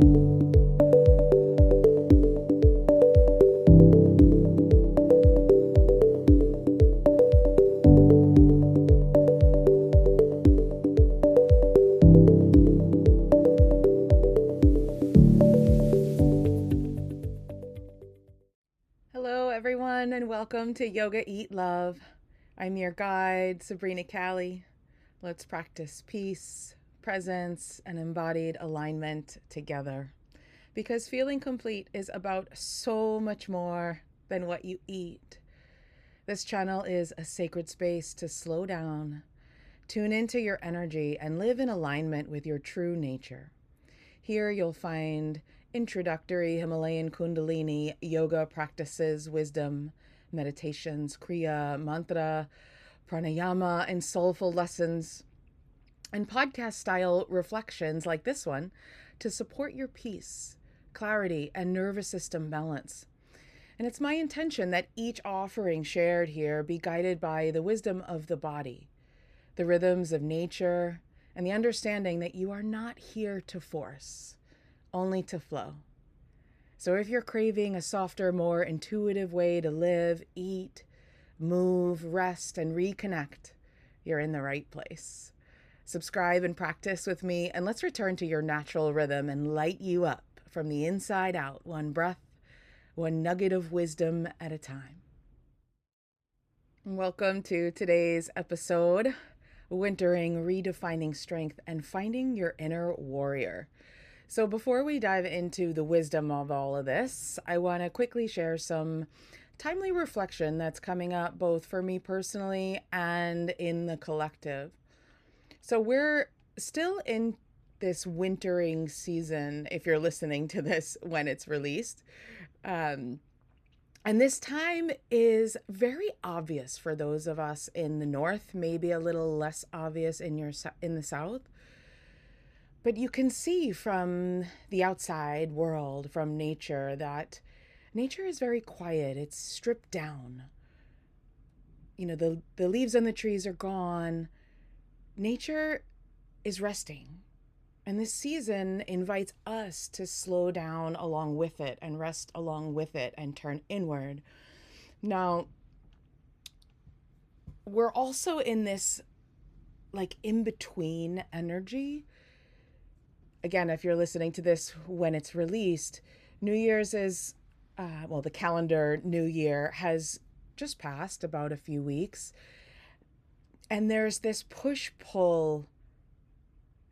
Hello, everyone, and welcome to Yoga Eat Love. I'm your guide, Sabrina. Let's practice peace, presence, and embodied alignment together. Because feeling complete is about so much more than what you eat. This channel is a sacred space to slow down, tune into your energy, and live in alignment with your true nature. Here you'll find introductory Himalayan Kundalini yoga practices, wisdom, meditations, kriya, mantra, pranayama, and soulful lessons, and podcast style reflections like this one to support your peace, clarity, and nervous system balance. And it's my intention that each offering shared here be guided by the wisdom of the body, the rhythms of nature, and the understanding that you are not here to force, only to flow. So if you're craving a softer, more intuitive way to live, eat, move, rest, and reconnect, you're in the right place. Subscribe and practice with me, and let's return to your natural rhythm and light you up from the inside out, one breath, one nugget of wisdom at a time. Welcome to today's episode, Wintering, Redefining Strength, and Finding Your Inner Warrior. So before we dive into the wisdom of all of this, I want to quickly share some timely reflection that's coming up both for me personally and in the collective. So we're still in this wintering season, if you're listening to this when it's released. And this time is very obvious for those of us in the north, maybe a little less obvious in the south. But you can see from the outside world, from nature, that nature is very quiet. It's stripped down. You know, the leaves on the trees are gone. Nature is resting. And this season invites us to slow down along with it and rest along with it and turn inward. Now, we're also in this like in-between energy. Again, if you're listening to this when it's released, New Year's is, the calendar New Year has just passed about a few weeks. And there's this push-pull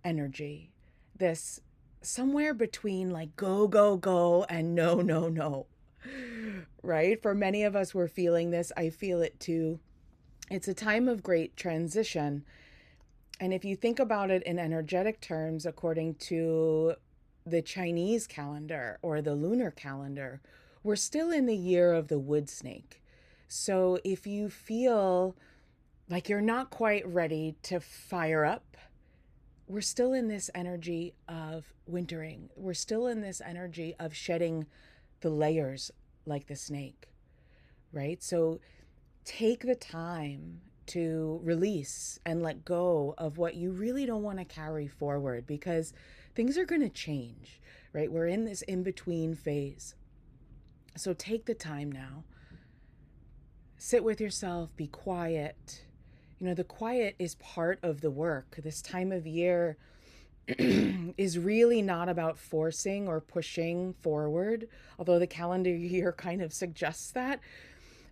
energy. This somewhere between like go, go, go and no, no, no, right? For many of us, we're feeling this. I feel it too. It's a time of great transition. And if you think about it in energetic terms, according to the Chinese calendar or the lunar calendar, we're still in the year of the wood snake. So if you feel like you're not quite ready to fire up, we're still in this energy of wintering. We're still in this energy of shedding the layers like the snake, right? So take the time to release and let go of what you really don't want to carry forward, because things are going to change, right? We're in this in-between phase. So take the time now. Sit with yourself, be quiet. You know, the quiet is part of the work. This time of year is really not about forcing or pushing forward, although the calendar year kind of suggests that,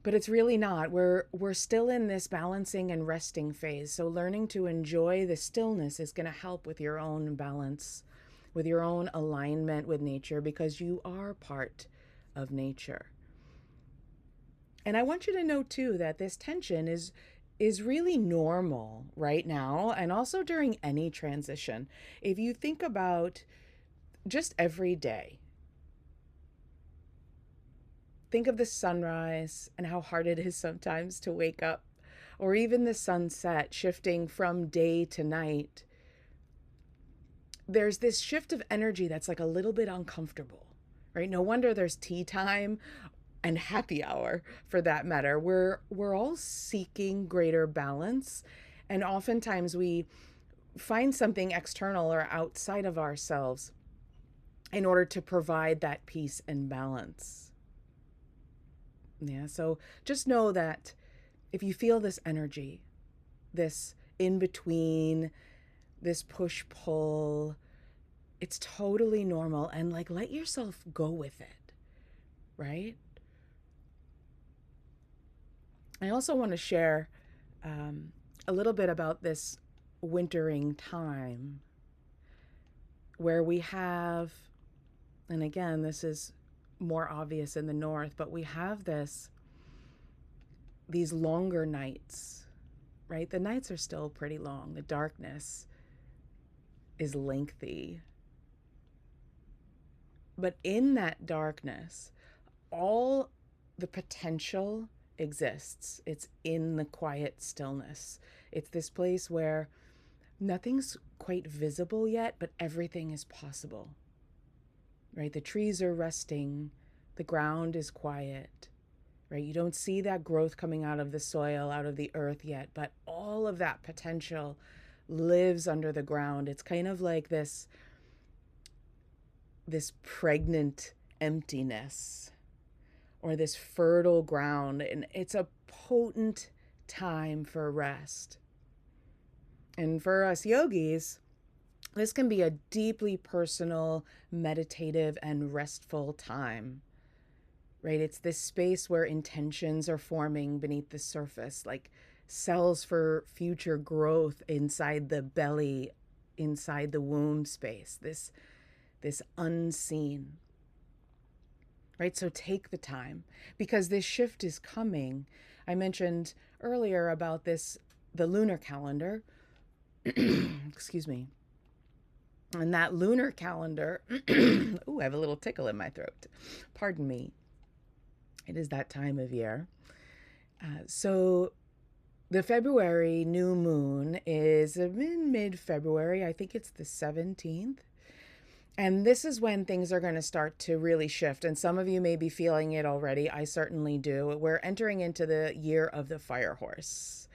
but it's really not. We're still in this balancing and resting phase. So learning to enjoy the stillness is going to help with your own balance, with your own alignment with nature, because you are part of nature. And I want you to know too that this tension is really normal right now, and also during any transition. If you think about just every day, think of the sunrise and how hard it is sometimes to wake up, or even the sunset shifting from day to night. There's this shift of energy that's like a little bit uncomfortable, right? No wonder there's tea time and happy hour, for that matter. We're all seeking greater balance, and oftentimes we find something external or outside of ourselves in order to provide that peace and balance. Yeah, so just know that if you feel this energy, this in between, this push pull, it's totally normal, and like let yourself go with it, right? I also want to share a little bit about this wintering time where we have, and again, this is more obvious in the north, but we have these longer nights, right? The nights are still pretty long. The darkness is lengthy. But in that darkness, all the potential exists. It's in the quiet stillness. It's this place where nothing's quite visible yet, but everything is possible, right? The trees are resting, the ground is quiet, right? You don't see that growth coming out of the soil, out of the earth yet, but all of that potential lives under the ground. It's kind of like this pregnant emptiness or this fertile ground, and it's a potent time for rest. And for us yogis, this can be a deeply personal, meditative, and restful time, right? It's this space where intentions are forming beneath the surface, like cells for future growth inside the belly, inside the womb space, this unseen, right? So take the time, because this shift is coming. I mentioned earlier about the lunar calendar. Excuse me. And that lunar calendar, ooh, I have a little tickle in my throat. Pardon me. It is that time of year. So the February new moon is in mid-February. I think it's the 17th. And this is when things are going to start to really shift. And some of you may be feeling it already. I certainly do. We're entering into the year of the fire horse.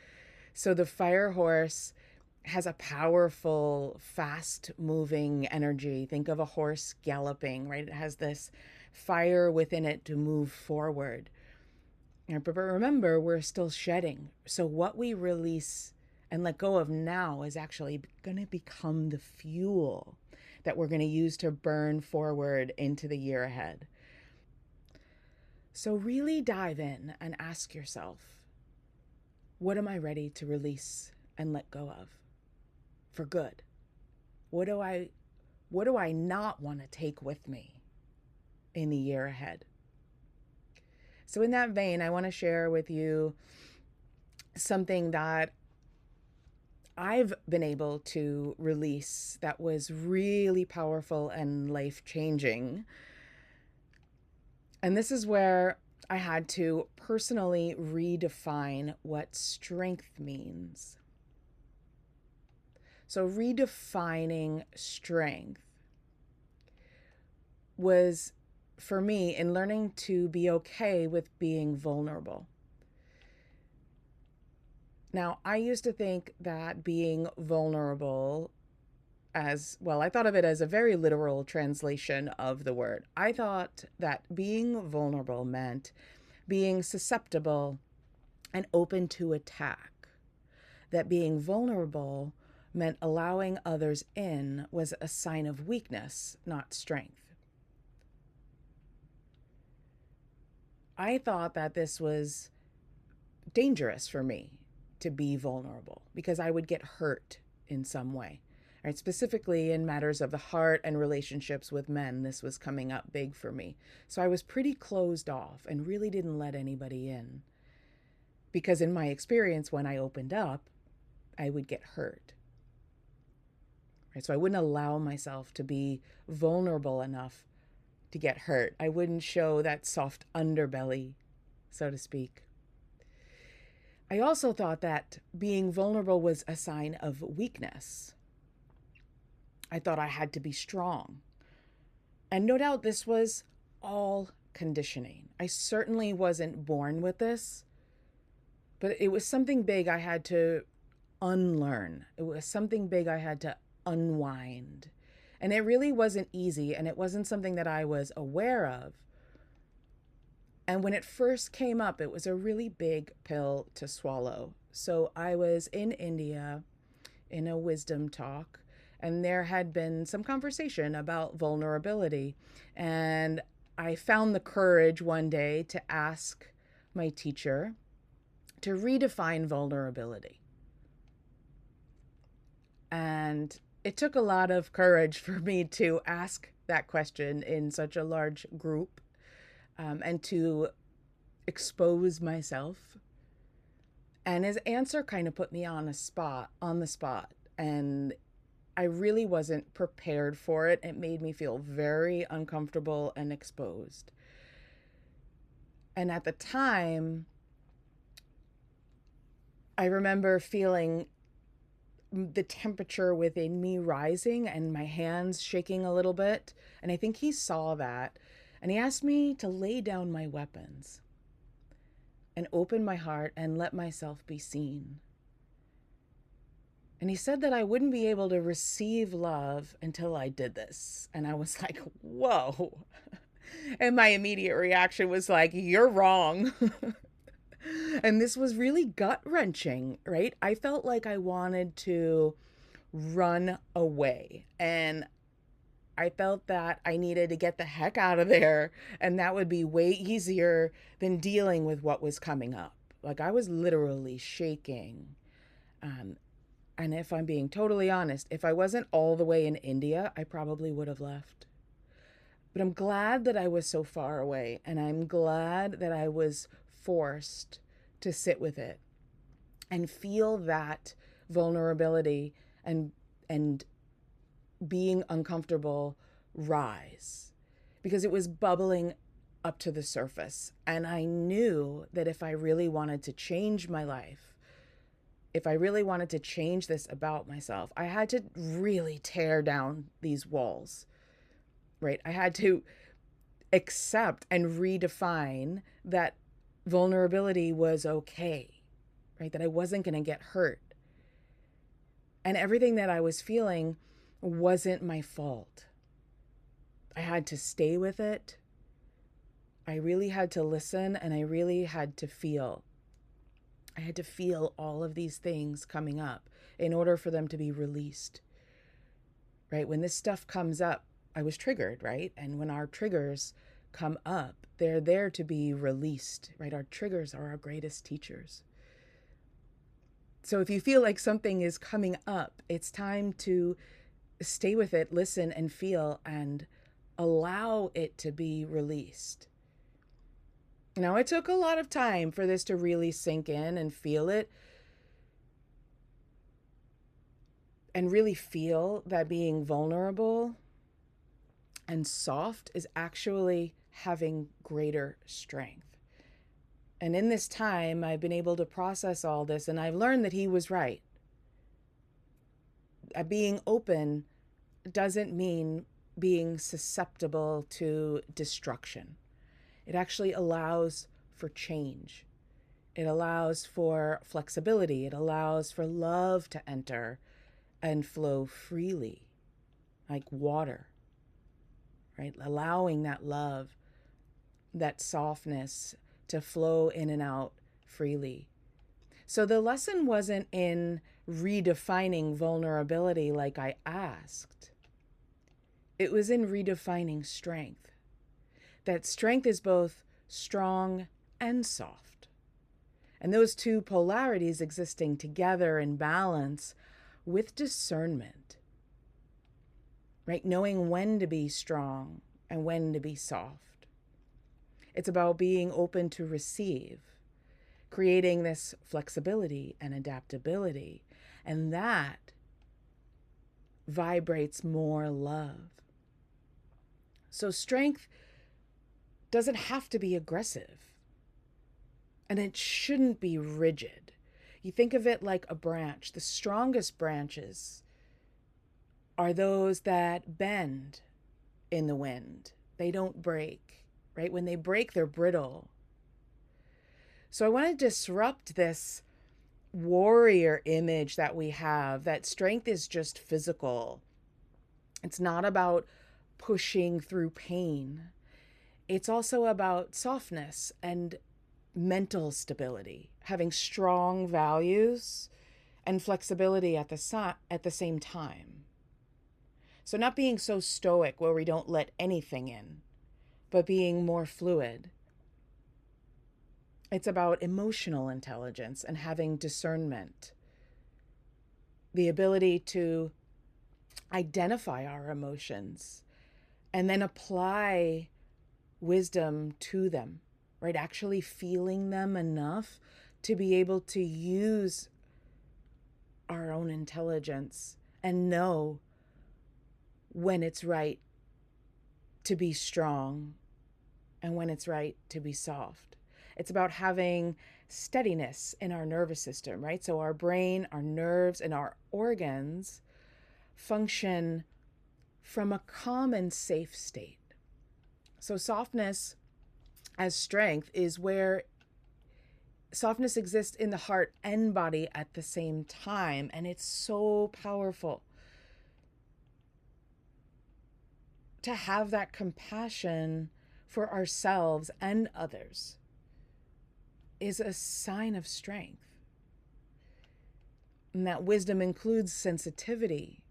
So the fire horse has a powerful, fast-moving energy. Think of a horse galloping, right? It has this fire within it to move forward. But remember, we're still shedding. So what we release and let go of now is actually going to become the fuel that we're going to use to burn forward into the year ahead. So really dive in and ask yourself, what am I ready to release and let go of for good? What do I not want to take with me in the year ahead? So in that vein, I want to share with you something that I've been able to release that was really powerful and life-changing. And this is where I had to personally redefine what strength means. So redefining strength was, for me, in learning to be okay with being vulnerable. Now, I used to think that being vulnerable, as well, I thought of it as a very literal translation of the word. I thought that being vulnerable meant being susceptible and open to attack. That being vulnerable meant allowing others in was a sign of weakness, not strength. I thought that this was dangerous for me to be vulnerable because I would get hurt in some way. Right? Specifically in matters of the heart and relationships with men, this was coming up big for me. So I was pretty closed off and really didn't let anybody in. Because in my experience, when I opened up, I would get hurt. Right? So I wouldn't allow myself to be vulnerable enough to get hurt. I wouldn't show that soft underbelly, so to speak. I also thought that being vulnerable was a sign of weakness. I thought I had to be strong. And no doubt this was all conditioning. I certainly wasn't born with this, but it was something big I had to unlearn. It was something big I had to unwind. And it really wasn't easy, and it wasn't something that I was aware of. And when it first came up, it was a really big pill to swallow. So I was in India in a wisdom talk, and there had been some conversation about vulnerability. And I found the courage one day to ask my teacher to redefine vulnerability. And it took a lot of courage for me to ask that question in such a large group, and to expose myself. And his answer kind of put me on the spot. And I really wasn't prepared for it. It made me feel very uncomfortable and exposed. And at the time, I remember feeling the temperature within me rising and my hands shaking a little bit. And I think he saw that. And he asked me to lay down my weapons and open my heart and let myself be seen. And he said that I wouldn't be able to receive love until I did this. And I was like, whoa. And my immediate reaction was like, you're wrong. And this was really gut wrenching, right? I felt like I wanted to run away. And I felt that I needed to get the heck out of there. And that would be way easier than dealing with what was coming up. Like I was literally shaking. And if I'm being totally honest, if I wasn't all the way in India, I probably would have left. But I'm glad that I was so far away. And I'm glad that I was forced to sit with it and feel that vulnerability and being uncomfortable rise, because it was bubbling up to the surface. And I knew that if I really wanted to change my life, if I really wanted to change this about myself, I had to really tear down these walls, right? I had to accept and redefine that vulnerability was okay, right? That I wasn't going to get hurt. And everything that I was feeling wasn't my fault. I had to stay with it. I really had to listen, and I really had to feel. I had to feel all of these things coming up in order for them to be released, right? When this stuff comes up, I was triggered, right? And when our triggers come up, they're there to be released, right? Our triggers are our greatest teachers. So if you feel like something is coming up, it's time to stay with it, listen and feel, and allow it to be released. Now, it took a lot of time for this to really sink in and feel it, and really feel that being vulnerable and soft is actually having greater strength. And in this time, I've been able to process all this, and I've learned that he was right. Being open doesn't mean being susceptible to destruction. It actually allows for change. It allows for flexibility. It allows for love to enter and flow freely, like water, right? Allowing that love, that softness to flow in and out freely. So the lesson wasn't in redefining vulnerability like I asked. It was in redefining strength. That strength is both strong and soft. And those two polarities existing together in balance with discernment, right? Knowing when to be strong and when to be soft. It's about being open to receive, creating this flexibility and adaptability. And that vibrates more love. So strength doesn't have to be aggressive, and it shouldn't be rigid. You think of it like a branch. The strongest branches are those that bend in the wind. They don't break, right? When they break, they're brittle. So I want to disrupt this warrior image that we have, that strength is just physical. It's not about pushing through pain. It's also about softness and mental stability, having strong values and flexibility at the same time. So not being so stoic where we don't let anything in, but being more fluid. It's about emotional intelligence and having discernment, the ability to identify our emotions and then apply wisdom to them, right? Actually feeling them enough to be able to use our own intelligence and know when it's right to be strong and when it's right to be soft. It's about having steadiness in our nervous system, right? So our brain, our nerves, and our organs function from a calm and safe state. So softness as strength is where softness exists in the heart and body at the same time. And it's so powerful to have that compassion for ourselves and others is a sign of strength. And that wisdom includes sensitivity,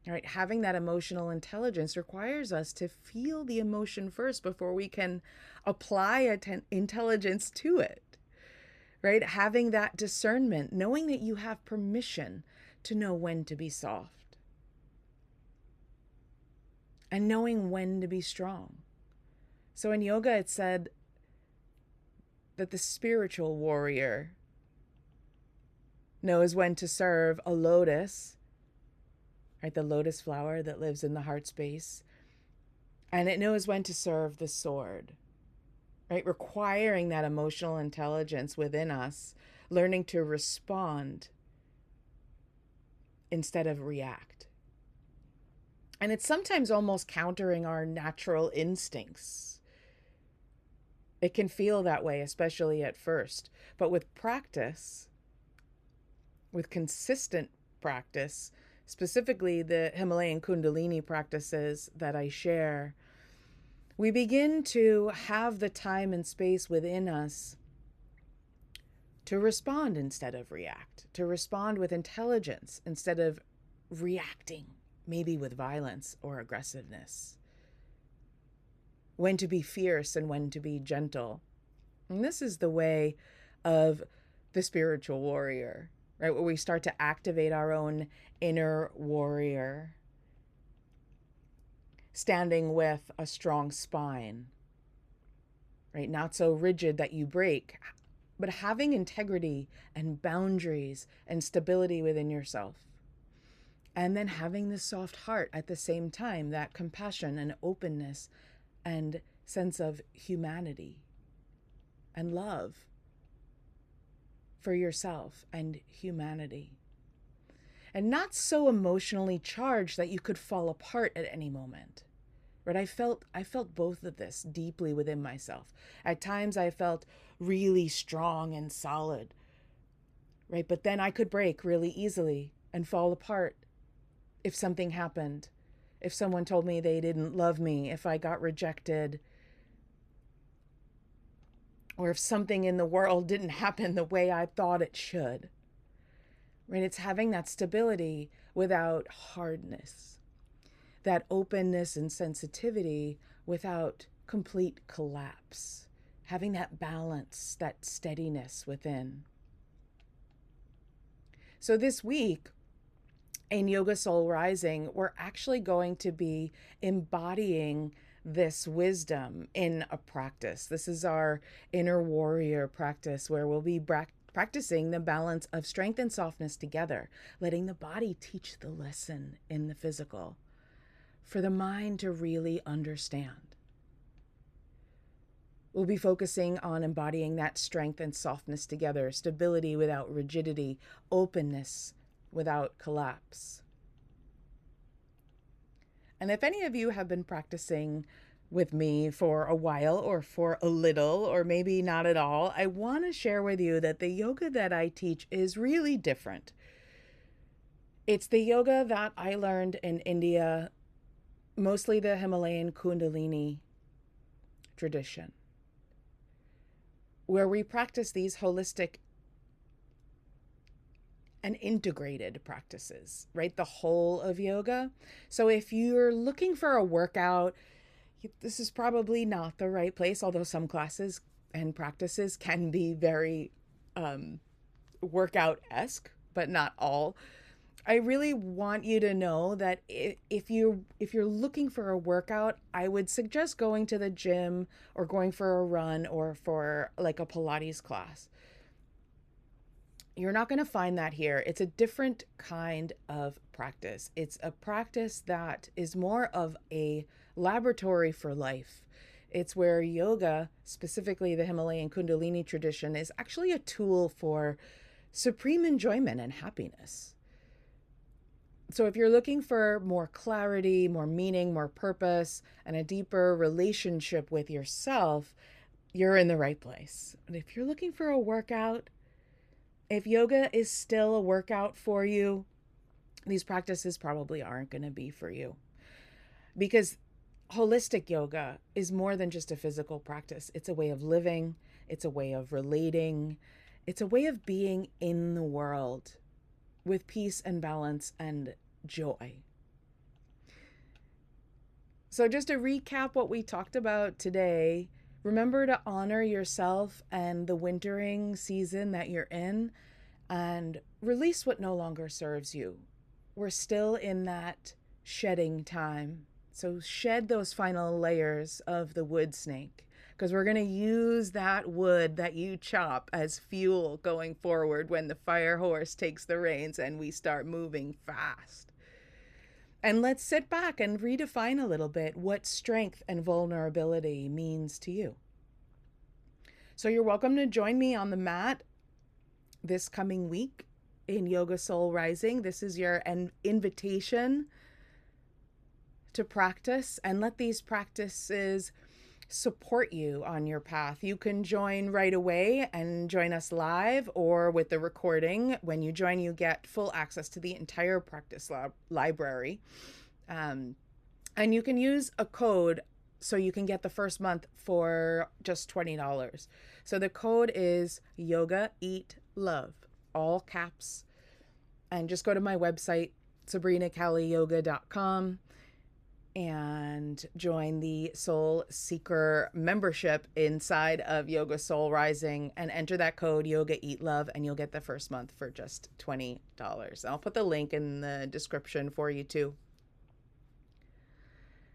right? Having that emotional intelligence requires us to feel the emotion first before we can apply intelligence to it, right? Having that discernment, knowing that you have permission to know when to be soft and knowing when to be strong. So in yoga, it said that the spiritual warrior knows when to serve a lotus, right? The lotus flower that lives in the heart space. And it knows when to serve the sword, right? Requiring that emotional intelligence within us, learning to respond instead of react. And it's sometimes almost countering our natural instincts. It can feel that way, especially at first. But with practice, with consistent practice, specifically the Himalayan Kundalini practices that I share, we begin to have the time and space within us to respond instead of react, to respond with intelligence instead of reacting, maybe with violence or aggressiveness. When to be fierce and when to be gentle. And this is the way of the spiritual warrior, right? Where we start to activate our own inner warrior, standing with a strong spine, right? Not so rigid that you break, but having integrity and boundaries and stability within yourself. And then having this soft heart at the same time, that compassion and openness and sense of humanity and love for yourself and humanity. And not so emotionally charged that you could fall apart at any moment. Right? I felt both of this deeply within myself. At times I felt really strong and solid. Right? But then I could break really easily and fall apart if something happened. If someone told me they didn't love me, if I got rejected, or if something in the world didn't happen the way I thought it should. Right? It's having that stability without hardness, that openness and sensitivity without complete collapse, having that balance, that steadiness within. So this week, in Yoga Soul Rising, we're actually going to be embodying this wisdom in a practice. This is our inner warrior practice where we'll be practicing the balance of strength and softness together, letting the body teach the lesson in the physical for the mind to really understand. We'll be focusing on embodying that strength and softness together, stability without rigidity, openness without collapse. And if any of you have been practicing with me for a while or for a little or maybe not at all, I want to share with you that the yoga that I teach is really different. It's the yoga that I learned in India mostly the Himalayan Kundalini tradition, where we practice these holistic and integrated practices, right? The whole of yoga. So if you're looking for a workout, this is probably not the right place, although some classes and practices can be very workout-esque, but not all. I really want you to know that if you're looking for a workout, I would suggest going to the gym or going for a run or for like a Pilates class. You're not going to find that here. It's a different kind of practice. It's a practice that is more of a laboratory for life. It's where yoga, specifically the Himalayan Kundalini tradition, is actually a tool for supreme enjoyment and happiness. So if you're looking for more clarity, more meaning, more purpose, and a deeper relationship with yourself, you're in the right place. And if you're looking for a workout, if yoga is still a workout for you, these practices probably aren't going to be for you. Because holistic yoga is more than just a physical practice. It's a way of living. It's a way of relating. It's a way of being in the world with peace and balance and joy. So just to recap what we talked about today, remember to honor yourself and the wintering season that you're in and release what no longer serves you. We're still in that shedding time. So shed those final layers of the wood snake, because we're going to use that wood that you chop as fuel going forward when the fire horse takes the reins and we start moving fast. And let's sit back and redefine a little bit what strength and vulnerability means to you. So you're welcome to join me on the mat this coming week in Yoga Soul Rising. This is your invitation to practice and let these practices support you on your path. You can join right away and join us live or with the recording. When you join, you get full access to the entire practice library. And you can use a code so you can get the first month for just $20. So the code is Yoga Eat Love, all caps. And just go to my website, sabrinacaliyoga.com, and join the Soul Seeker membership inside of Yoga Soul Rising and enter that code Yoga Eat Love and you'll get the first month for just $20. I'll put the link in the description for you too.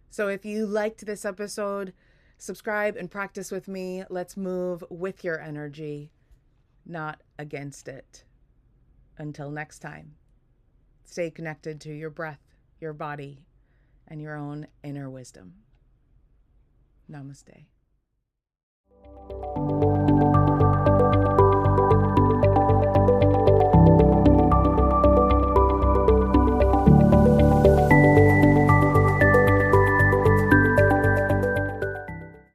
So if you liked this episode, subscribe and practice with me. Let's move with your energy, not against it. Until next time, stay connected to your breath, your body, and your own inner wisdom. Namaste.